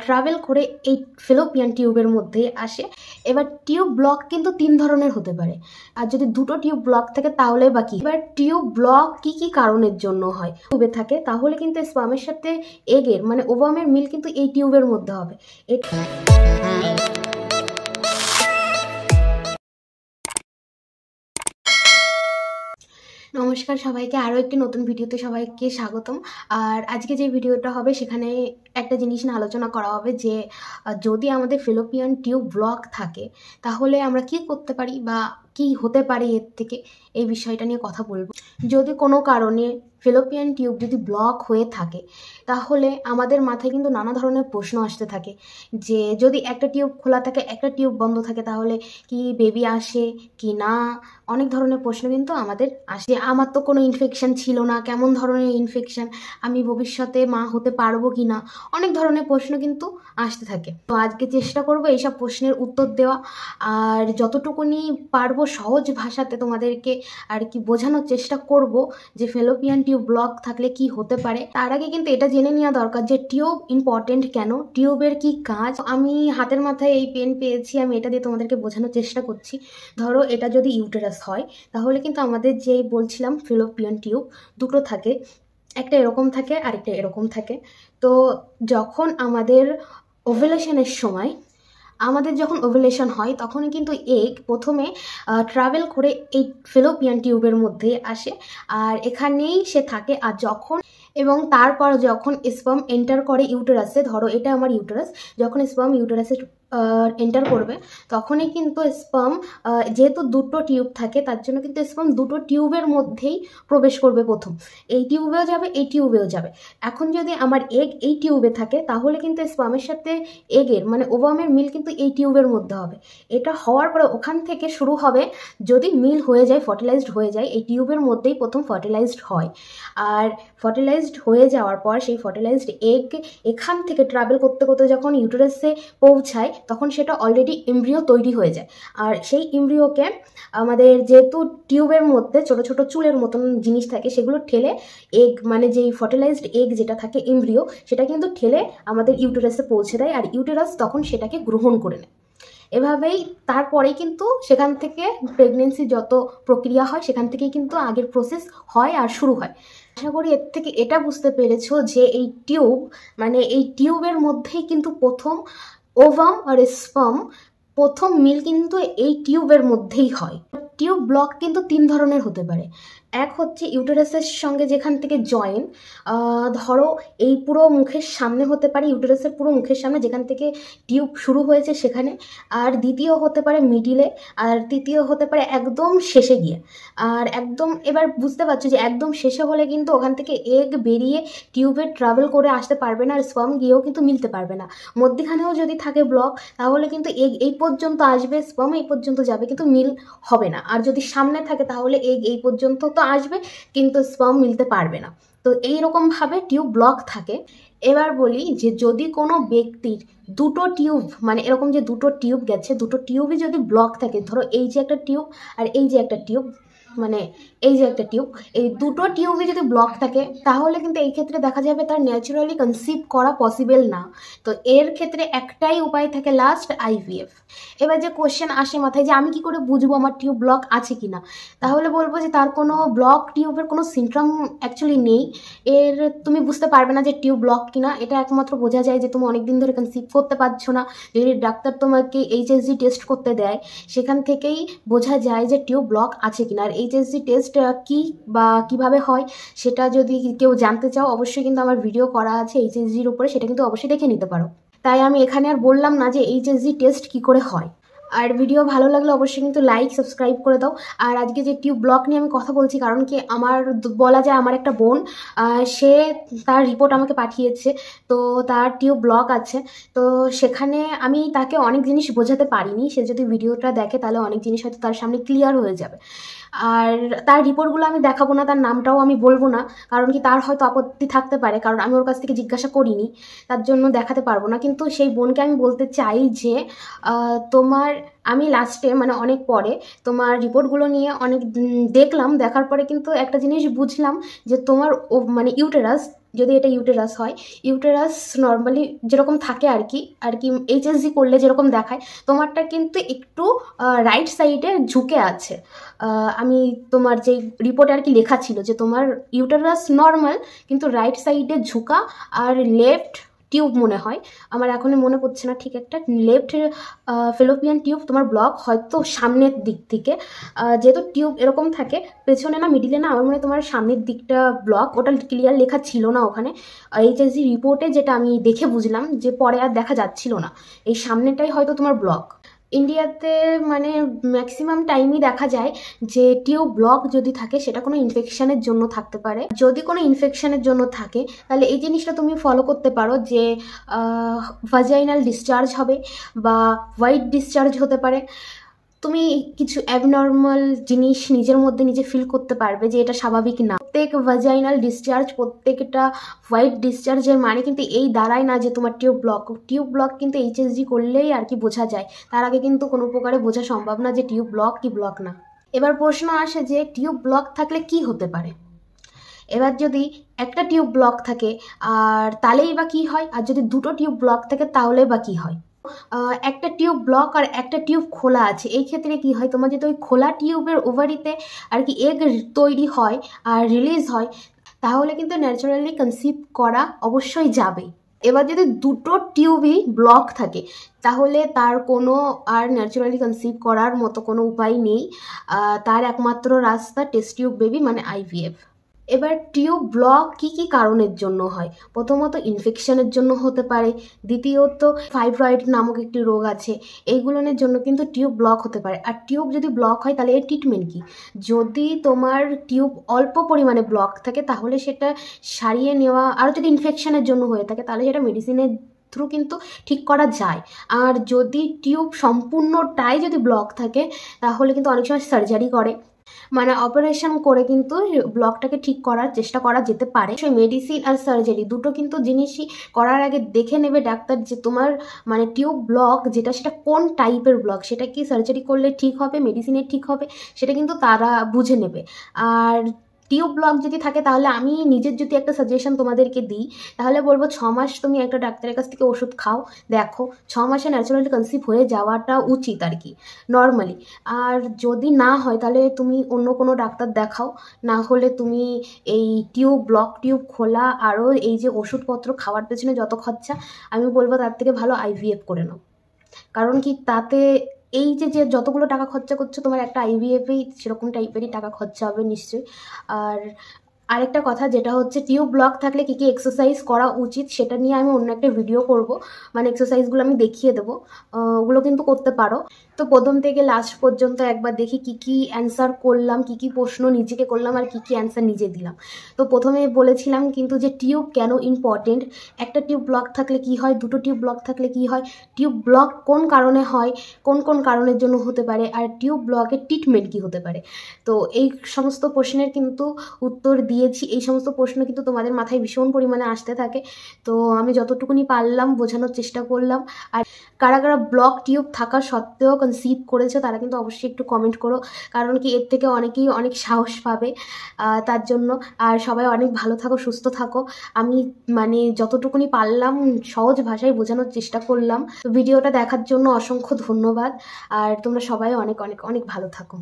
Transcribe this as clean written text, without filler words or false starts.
Travel করে এই fallopian টিউবের মধ্যে আসে। এবার টিউব ব্লক কিন্তু 3 ধরনের হতে পারে, আর যদি দুটো টিউব ব্লক থাকে তাহলে বা কি। এবার টিউব ব্লক কি কি কারণের জন্য হয় টিউবে থাকে, তাহলে কিন্তু স্পামের সাথে এগের মানে ওভামের মিল কিন্তু এই টিউবের মধ্যে হবে। নমস্কার সবাইকে, আরও একটি নতুন ভিডিওতে সবাইকে স্বাগতম। আর আজকে যে ভিডিওটা হবে সেখানে একটা জিনিস নিয়ে আলোচনা করা হবে যে যদি আমাদের ফেলোপিয়ান টিউব ব্লক থাকে তাহলে আমরা কি করতে পারি বা কি হতে পারে এর থেকে, এই বিষয়টা নিয়ে কথা বলবো। যদি কোনো কারণে ফেলোপিয়ান টিউব যদি ব্লক হয়ে থাকে তাহলে আমাদের মাথায় কিন্তু নানা ধরনের প্রশ্ন আসতে থাকে যে যদি একটা টিউব খোলা থাকে একটা টিউব বন্ধ থাকে তাহলে কি বেবি আসে কি না। অনেক ধরনের প্রশ্ন কিন্তু আমাদের আসে। আমার তো কোনো ইনফেকশন ছিল না, কেমন ধরনের ইনফেকশন, আমি ভবিষ্যতে মা হতে পারবো কি না, অনেক ধরনের প্রশ্ন কিন্তু আসতে থাকে। তো আজকে চেষ্টা করবো এইসব প্রশ্নের উত্তর দেওয়া, আর যতটুকুনি পারবো সহজ ভাষাতে তোমাদেরকে আর কি বোঝানোর চেষ্টা করব যে ফেলোপিয়ান টিউব ব্লক থাকলে কি হতে পারে। তার আগে কিন্তু এটা জেনে নেওয়া দরকার যে টিউব ইম্পর্টেন্ট কেন, টিউবের কি কাজ। আমি হাতের মাথায় এই পেন পেয়েছি, আমি এটা দিয়ে তোমাদেরকে বোঝানোর চেষ্টা করছি। ধরো এটা যদি ইউটেরাস হয় তাহলে কিন্তু আমাদের যেই বলছিলাম ফেলোপিয়ান টিউব দুটো থাকে, একটা এরকম থাকে আর একটা এরকম থাকে। তো যখন আমাদের ওভুলেশনের সময় আমাদের যখন ওভুলেশন হয় তখন কিন্তু এগ প্রথমে ট্রাভেল করে এই ফেলোপিয়ান টিউবের মধ্যে আসে আর এখানেই সে থাকে। আর যখন এবং তারপর যখন স্পার্ম এন্টার করে ইউটেরাসে, ধরো এটা আমার ইউটেরাস, যখন স্পার্ম ইউটেরাসে এন্টার করবে তখনই কিন্তু স্পার্ম, যেহেতু দুটো টিউব থাকে তার জন্য কিন্তু স্পার্ম দুটো টিউবের মধ্যেই প্রবেশ করবে। প্রথম এই টিউবেও যাবে এই টিউবেও যাবে। এখন যদি আমার এগ এই টিউবে থাকে তাহলে কিন্তু স্পার্মের সাথে এগের মানে ওভামের মিল কিন্তু এই টিউবের মধ্যে হবে। এটা হওয়ার পরে ওখান থেকে শুরু হবে, যদি মিল হয়ে যায় ফার্টিলাইজড হয়ে যায়, এই টিউবের মধ্যেই প্রথম ফার্টিলাইজড হয়। আর ফার্টিলাইজড হয়ে যাওয়ার পর সেই ফার্টিলাইজড এগ এখান থেকে ট্রাভেল করতে করতে যখন ইউটেরাসে পৌঁছায় তখন সেটা অলরেডি এমব্রিও তৈরি হয়ে যায়। আর সেই এমব্রিওকে আমাদের যেহেতু টিউবের মধ্যে ছোট ছোট চুলের মতন জিনিস থাকে সেগুলো ঠেলে এগ মানে যেই ফার্টিলাইজড এগ যেটা থাকে এমব্রিও, সেটা কিন্তু ঠেলে আমাদের ইউটেরাসে পৌঁছে দেয় আর ইউটেরাস তখন সেটাকে গ্রহণ করে নেয়। এভাবেই তারপরেই কিন্তু সেখান থেকে প্রেগনেন্সি যত প্রক্রিয়া হয় সেখান থেকেই কিন্তু আগের প্রসেস হয় আর শুরু হয়। আশা করি এর থেকে এটা বুঝতে পেরেছো যে এই টিউব মানে এই টিউবের মধ্যেই কিন্তু প্রথম ওভাম আর স্পার্ম প্রথম মিল কিন্তু এই টিউবের মধ্যেই হয়। টিউব ব্লক কিন্তু 3 ধরনের হতে পারে। এক হচ্ছে ইউটেরাসের সঙ্গে যেখান থেকে জয়েন, ধরো এই পুরো মুখের সামনে হতে পারে, ইউটেরাসের পুরো মুখের সামনে যেখান থেকে টিউব শুরু হয়েছে সেখানে। আর দ্বিতীয় হতে পারে মিডিলে, আর তৃতীয় হতে পারে একদম শেষে গিয়ে। আর একদম এবার বুঝতে পারছো যে একদম শেষে হলে কিন্তু ওখান থেকে এগ বেরিয়ে টিউবে ট্রাভেল করে আসতে পারবে না আর স্পার্ম গিয়েও কিন্তু মিলতে পারবে না। মধ্যখানেও যদি থাকে ব্লক তাহলে কিন্তু এগ এই পর্যন্ত আসবে, স্পার্ম এই পর্যন্ত যাবে কিন্তু মিল হবে না। আর যদি সামনে থাকে তাহলে এগ এই পর্যন্ত তো আসবে কিন্তু স্পার্ম মিলতে পারবে না। তো এইরকমভাবে টিউব ব্লক থাকে। এবার বলি যে যদি কোনো ব্যক্তির দুটো টিউব মানে এরকম যে দুটো টিউব গেছে, দুটো টিউবই যদি ব্লক থাকে, ধরো এই যে একটা টিউব আর এই যে একটা টিউব, মানে এই যে একটা টিউব, এই দুটো টিউবই যদি ব্লক থাকে তাহলে কিন্তু এই ক্ষেত্রে দেখা যাবে তার ন্যাচারালি কনসিভ করা পসিবল না। তো এর ক্ষেত্রে একটাই উপায় থাকে লাস্ট, আইভিএফ। এবার যে কোশ্চেন আসে মাথায় যে আমি কি করে বুঝবো আমার টিউব ব্লক আছে কিনা, তাহলে বলবো যে তার কোনো ব্লক টিউবের কোনো সিমটম অ্যাকচুয়ালি নেই। এর তুমি বুঝতে পারবে না যে টিউব ব্লক কিনা, এটা একমাত্র বোঝা যায় যে তুমি অনেকদিন ধরে কনসিভ করতে পারছো না। যদি ডাক্তার তোমাকে এইচএসজি টেস্ট করতে দেয় সেখান থেকেই বোঝা যায় যে টিউব ব্লক আছে কিনা। আর এইচএসজি টেস্ট কি বা কিভাবে হয় সেটা যদি কেউ জানতে চাও অবশ্যই কিন্তু আমার ভিডিও করা আছে এইচএসজির উপরে, সেটা কিন্তু অবশ্যই দেখে নিতে পারো। তাই আমি এখানে আর বললাম না যে এইচএসজি টেস্ট কি করে হয়। আর ভিডিও ভালো লাগলে অবশ্যই কিন্তু লাইক সাবস্ক্রাইব করে দাও। আর আজকে যে টিউব ব্লক নিয়ে আমি কথা বলছি কারণ কি আমার বলা যায় আমার একটা বোন, সে তার রিপোর্ট আমাকে পাঠিয়েছে, তো তার টিউব ব্লক আছে। তো সেখানে আমি তাকে অনেক জিনিস বোঝাতে পারিনি, সে যদি ভিডিওটা দেখে তাহলে অনেক জিনিস হয়তো তার সামনে ক্লিয়ার হয়ে যাবে। আর তার রিপোর্টগুলো আমি দেখাবো না, তার নামটাও আমি বলবো না, কারণ কি তার হয়তো আপত্তি থাকতে পারে, কারণ আমি ওর কাছ থেকে জিজ্ঞাসা করিনি, তার জন্য দেখাতে পারবো না। কিন্তু সেই বোনকে আমি বলতে চাই যে তোমার আমি লাস্টে মানে অনেক পরে তোমার রিপোর্টগুলো নিয়ে অনেক দেখলাম, দেখার পরে কিন্তু একটা জিনিস বুঝলাম যে তোমার মানে ইউটেরাস যদি এটা ইউটেরাস হয়, ইউটেরাস নর্মালি যেরকম থাকে আর কি এইচএসজি করলে যেরকম দেখায়, তোমারটা কিন্তু একটু রাইট সাইডে ঝুঁকে আছে। আমি তোমার যে রিপোর্টে আর কি লেখা ছিল যে তোমার ইউটেরাস নর্মাল কিন্তু রাইট সাইডে ঝুঁকা, আর লেফট টিউব মনে হয়, আমার এখনই মনে পড়ছে না ঠিক একটা, লেফট ফেলোপিয়ান টিউব তোমার ব্লক হয়তো সামনের দিক থেকে, যেহেতু টিউব এরকম থাকে পেছনে না মিডিলে না, আমার মনে হয় তোমার সামনের দিকটা ব্লক, ওটা ক্লিয়ার লেখা ছিল না ওখানে এইচএসজি রিপোর্টে, যেটা আমি দেখে বুঝলাম যে পরে আর দেখা যাচ্ছিল না, এই সামনেটাই হয়তো তোমার ব্লক। ইন্ডিয়াতে মানে ম্যাক্সিমাম টাইমই দেখা যায় যে টিউব ব্লক যদি থাকে সেটা কোনো ইনফেকশনের জন্য থাকতে পারে। যদি কোনো ইনফেকশনের জন্য থাকে তাহলে এই জিনিসটা তুমি ফলো করতে পারো যে ভাজাইনাল ডিসচার্জ হবে বা হোয়াইট ডিসচার্জ হতে পারে। তুমি কিছু অ্যাবনর্মাল জিনিস নিজের মধ্যে নিজে ফিল করতে পারবে যে এটা স্বাভাবিক না। প্রত্যেক ভাজাইনাল ডিসচার্জ, প্রত্যেকটা হোয়াইট ডিসচার্জের মানে কিন্তু এই দাঁড়ায় না যে তোমার টিউব ব্লক কিন্তু এইচএসজি করলেই আর কি বোঝা যায়, তার আগে কিন্তু কোনো প্রকারে বোঝা সম্ভব না যে টিউব ব্লক কি ব্লক না। এবার প্রশ্ন আসে যে টিউব ব্লক থাকলে কি হতে পারে। এবার যদি একটা টিউব ব্লক থাকে আর তাহলেই বা কি হয়, আর যদি দুটো টিউব ব্লক থাকে তাহলে বা কি হয়। একটা টিউব ব্লক আর একটা টিউব খোলা আছে, এই ক্ষেত্রে কি হয়, তোমার যদি ওই খোলা টিউবের ওভারিতে আর কি এগ তৈরি হয় আর রিলিজ হয়, তাহলে কিন্তু ন্যাচারালি কনসিভ করা অবশ্যই যাবে। এবার যদি দুটো টিউবই ব্লক থাকে তাহলে তার কোনো আর ন্যাচারালি কনসিভ করার মতো কোনো উপায় নেই, তার একমাত্র রাস্তা টেস্ট টিউব বেবি মানে আইভিএফ। এবার টিউব ব্লক কি কি কারণের জন্য হয়, প্রথমত ইনফেকশনের জন্য হতে পারে, দ্বিতীয়ত ফাইব্রয়েড নামক একটি রোগ আছে, এইগুলোর জন্য কিন্তু টিউব ব্লক হতে পারে। আর টিউব যদি ব্লক হয় তাহলে এর ট্রিটমেন্ট কি, যদি তোমার টিউব অল্প পরিমাণে ব্লক থাকে তাহলে সেটা সারিয়ে নেওয়া, আর যদি ইনফেকশনের জন্য হয়ে থাকে তাহলে সেটা মেডিসিনের থ্রু কিন্তু ঠিক করা যায়। আর যদি টিউব সম্পূর্ণটাই যদি ব্লক থাকে তাহলে কিন্তু অনেক সময় সার্জারি করে, মানে অপারেশন করে কিন্তু ব্লকটাকে ঠিক করার চেষ্টা করা যেতে পারে। সেই মেডিসিন আর সার্জারি দুটো কিন্তু জিনিসই করার আগে দেখে নেবে ডাক্তার যে তোমার মানে টিউব ব্লক যেটা সেটা কোন টাইপের ব্লক, সেটা কি সার্জারি করলে ঠিক হবে, মেডিসিনে ঠিক হবে, সেটা কিন্তু তারা বুঝে নেবে। আর টিউব ব্লক যদি থাকে তাহলে আমি নিজের যদি একটা সাজেশন তোমাদেরকে দিই তাহলে বলবো 6 মাস তুমি একটা ডাক্তারের কাছ থেকে ওষুধ খাও, দেখো 6 মাসে ন্যাচারালি কনসিভ হয়ে যাওয়াটা উচিত আর কি নর্মালি। আর যদি না হয় তাহলে তুমি অন্য কোনো ডাক্তার দেখাও, না হলে তুমি এই টিউব খোলা আরও এই যে ওষুধপত্র খাওয়ার পেছনে যত খরচা, আমি বলবো তার থেকে ভালো আইভিএফ করে নাও। কারণ কি তাতে এই যে যে যতগুলো টাকা খরচা করছো তোমার একটা আইভিএফেই সেরকম টাইপেরই টাকা খরচা হবে নিশ্চয়ই। আর আরেকটা কথা যেটা হচ্ছে টিউব ব্লক থাকলে কী কী এক্সারসাইজ করা উচিত সেটা নিয়ে আমি অন্য একটা ভিডিও করব, মানে এক্সারসাইজগুলো আমি দেখিয়ে দেবো, ওগুলো কিন্তু করতে পারো। তো প্রথম থেকে লাস্ট পর্যন্ত একবার দেখি কি কি অ্যান্সার করলাম, কি কি প্রশ্ন নিজেকে করলাম আর কি কি অ্যান্সার নিজে দিলাম। তো প্রথমে বলেছিলাম কিন্তু যে টিউব কেন ইম্পর্টেন্ট, একটা টিউব ব্লক থাকলে কি হয়, দুটো টিউব ব্লক থাকলে কি হয়, টিউব ব্লক কোন কারণে হয়, কোন কোন কারণের জন্য হতে পারে, আর টিউব ব্লকের ট্রিটমেন্ট কী হতে পারে। তো এই সমস্ত প্রশ্নের কিন্তু উত্তর দিয়েছি, এই সমস্ত প্রশ্ন কিন্তু তোমাদের মাথায় ভীষণ পরিমাণে আসতে থাকে, তো আমি যতটুকুনি পারলাম বোঝানোর চেষ্টা করলাম। আর কারা কারা ব্লক টিউব থাকা সত্ত্বেও কনসিভ করেছে তারা কিন্তু অবশ্যই একটু কমেন্ট করো, কারণ কি এর থেকে অনেকেই অনেক সাহস পাবে তার জন্য। আর সবাই অনেক ভালো থাকো, সুস্থ থাকো, আমি মানে যতটুকুনি পারলাম সহজ ভাষায় বোঝানোর চেষ্টা করলাম। ভিডিওটা দেখার জন্য অসংখ্য ধন্যবাদ, আর তোমরা সবাই অনেক অনেক অনেক ভালো থাকো।